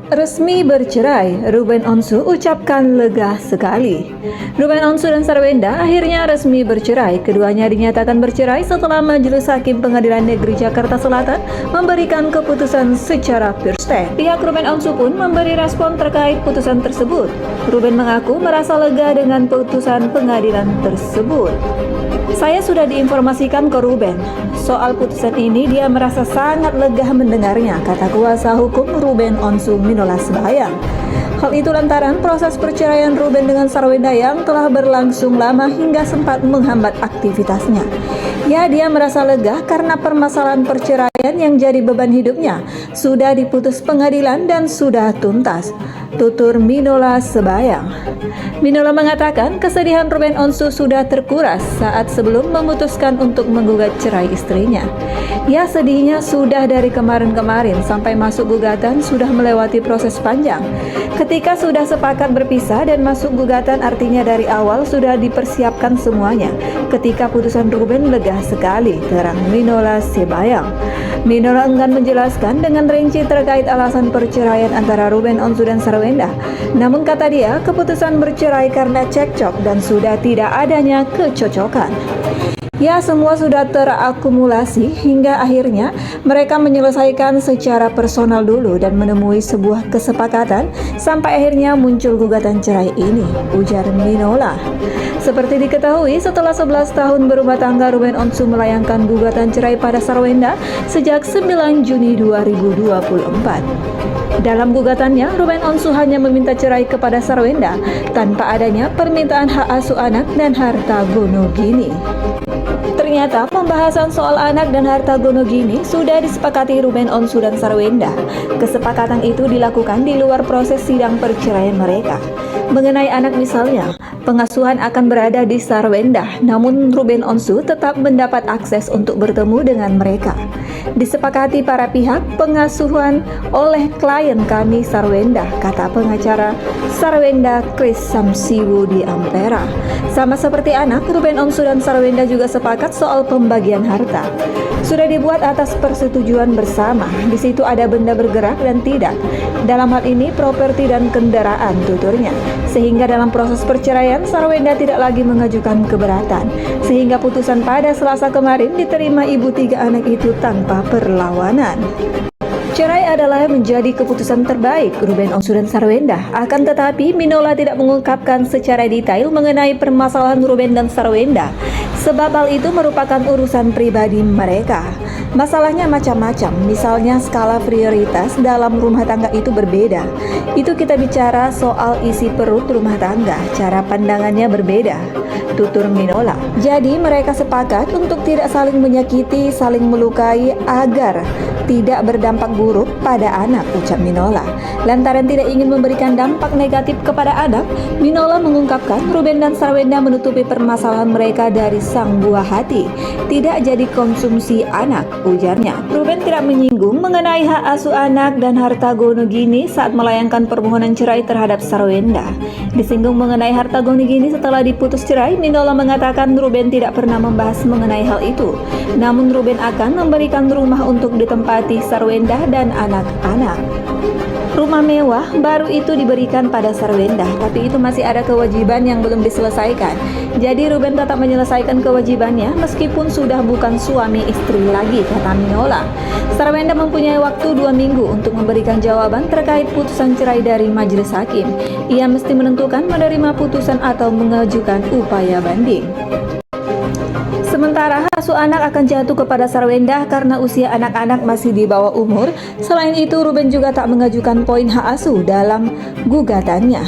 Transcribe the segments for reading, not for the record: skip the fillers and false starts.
Resmi bercerai, Ruben Onsu ucapkan lega sekali. Ruben Onsu dan Sarwenda akhirnya resmi bercerai. Keduanya dinyatakan bercerai setelah Majelis Hakim Pengadilan Negeri Jakarta Selatan memberikan keputusan secara first-hand. Pihak Ruben Onsu pun memberi respon terkait putusan tersebut. Ruben mengaku merasa lega dengan putusan pengadilan tersebut. Saya sudah diinformasikan ke Ruben. Soal putusan ini dia merasa sangat lega mendengarnya, kata kuasa hukum Ruben Onsu Minola Sebayang. Hal itu lantaran proses perceraian Ruben dengan Sarwenda yang telah berlangsung lama hingga sempat menghambat aktivitasnya. Ya, dia merasa lega karena permasalahan perceraian yang jadi beban hidupnya sudah diputus pengadilan dan sudah tuntas, tutur Minola Sebayang. Minola mengatakan kesedihan Ruben Onsu sudah terkuras saat sebelum memutuskan untuk menggugat cerai istrinya. Ya, sedihnya sudah dari kemarin-kemarin sampai masuk gugatan sudah melewati proses panjang. Ketika sudah sepakat berpisah dan masuk gugatan artinya dari awal sudah dipersiapkan semuanya. Ketika putusan Ruben lega sekali, terang Minola Sebayang. Minola enggan menjelaskan dengan rinci terkait alasan perceraian antara Ruben Onsu dan Sarwenda. Namun kata dia, keputusan bercerai karena cekcok dan sudah tidak adanya kecocokan. Ya, semua sudah terakumulasi hingga akhirnya mereka menyelesaikan secara personal dulu dan menemui sebuah kesepakatan sampai akhirnya muncul gugatan cerai ini, ujar Minola. Seperti diketahui, setelah 11 tahun berumah tangga, Ruben Onsu melayangkan gugatan cerai pada Sarwenda sejak 9 Juni 2024. Dalam gugatannya, Ruben Onsu hanya meminta cerai kepada Sarwenda tanpa adanya permintaan hak asuh anak dan harta gono gini. Ternyata pembahasan soal anak dan harta gono gini sudah disepakati Ruben Onsu dan Sarwenda. Kesepakatan itu dilakukan di luar proses sidang perceraian mereka. Mengenai anak misalnya, pengasuhan akan berada di Sarwenda, namun Ruben Onsu tetap mendapat akses untuk bertemu dengan mereka. Disepakati para pihak pengasuhan oleh klien kami Sarwenda, kata pengacara Sarwenda Chris Samsiwo di Ampera. Sama seperti anak, Ruben Onsu dan Sarwenda juga sepakat soal pembagian harta. Sudah dibuat atas persetujuan bersama. Di situ ada benda bergerak dan tidak. Dalam hal ini properti dan kendaraan, tuturnya. Sehingga dalam proses perceraian, Sarwenda tidak lagi mengajukan keberatan. Sehingga putusan pada Selasa kemarin diterima ibu 3 anak itu tanpa perlawanan. Cerai adalah menjadi keputusan terbaik Ruben Onsu dan Sarwenda. Akan tetapi, Minola tidak mengungkapkan secara detail mengenai permasalahan Ruben dan Sarwenda, sebab hal itu merupakan urusan pribadi mereka. Masalahnya macam-macam, misalnya skala prioritas dalam rumah tangga itu berbeda. Itu kita bicara soal isi perut rumah tangga, cara pandangannya berbeda, tutur Minola. Jadi mereka sepakat untuk tidak saling menyakiti, saling melukai agar tidak berdampak buruk pada anak, ucap Minola. Lantaran tidak ingin memberikan dampak negatif kepada anak, Minola mengungkapkan Ruben dan Sarwenda menutupi permasalahan mereka dari sang buah hati, tidak jadi konsumsi anak, ujarnya. Ruben tidak menyinggung mengenai hak asuh anak dan harta gono gini saat melayangkan permohonan cerai terhadap Sarwenda. Disinggung mengenai harta gono gini setelah diputus cerai, Minola mengatakan Ruben tidak pernah membahas mengenai hal itu. Namun Ruben akan memberikan rumah untuk ditempati Sarwenda dan anak-anak. Rumah mewah baru itu diberikan pada Sarwenda, tapi itu masih ada kewajiban yang belum diselesaikan. Jadi Ruben tetap menyelesaikan kewajibannya meskipun sudah bukan suami istri lagi, kata Minola. Sarwenda mempunyai waktu 2 minggu untuk memberikan jawaban terkait putusan cerai dari majelis hakim. Ia mesti menentukan menerima putusan atau mengajukan upaya banding. Sementara hak asuh anak akan jatuh kepada Sarwenda karena usia anak-anak masih di bawah umur. Selain itu, Ruben juga tak mengajukan poin hak asuh dalam gugatannya.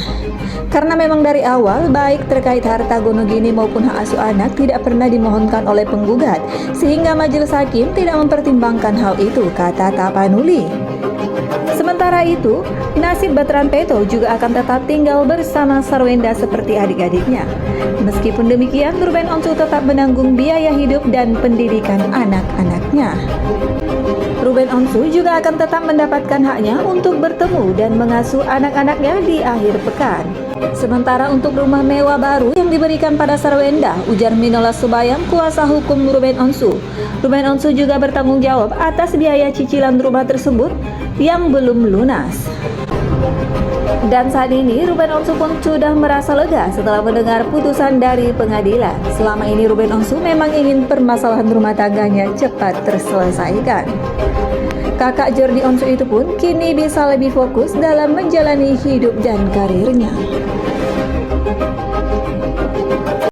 Karena memang dari awal, baik terkait harta gono gini maupun hak asuh anak tidak pernah dimohonkan oleh penggugat, sehingga majelis hakim tidak mempertimbangkan hal itu, kata Tapanuli. Sementara itu, nasib Batran Peto juga akan tetap tinggal bersama Sarwenda seperti adik-adiknya. Meskipun demikian, Ruben Onsu tetap menanggung biaya hidup dan pendidikan anak-anaknya. Ruben Onsu juga akan tetap mendapatkan haknya untuk bertemu dan mengasuh anak-anaknya di akhir pekan. Sementara untuk rumah mewah baru yang diberikan pada Sarwenda, ujar Minola Sebayang, kuasa hukum Ruben Onsu. Ruben Onsu juga bertanggung jawab atas biaya cicilan rumah tersebut yang belum lunas. Dan saat ini Ruben Onsu pun sudah merasa lega setelah mendengar putusan dari pengadilan. Selama ini Ruben Onsu memang ingin permasalahan rumah tangganya cepat terselesaikan. Kakak Jordi Onsu itu pun kini bisa lebih fokus dalam menjalani hidup dan karirnya.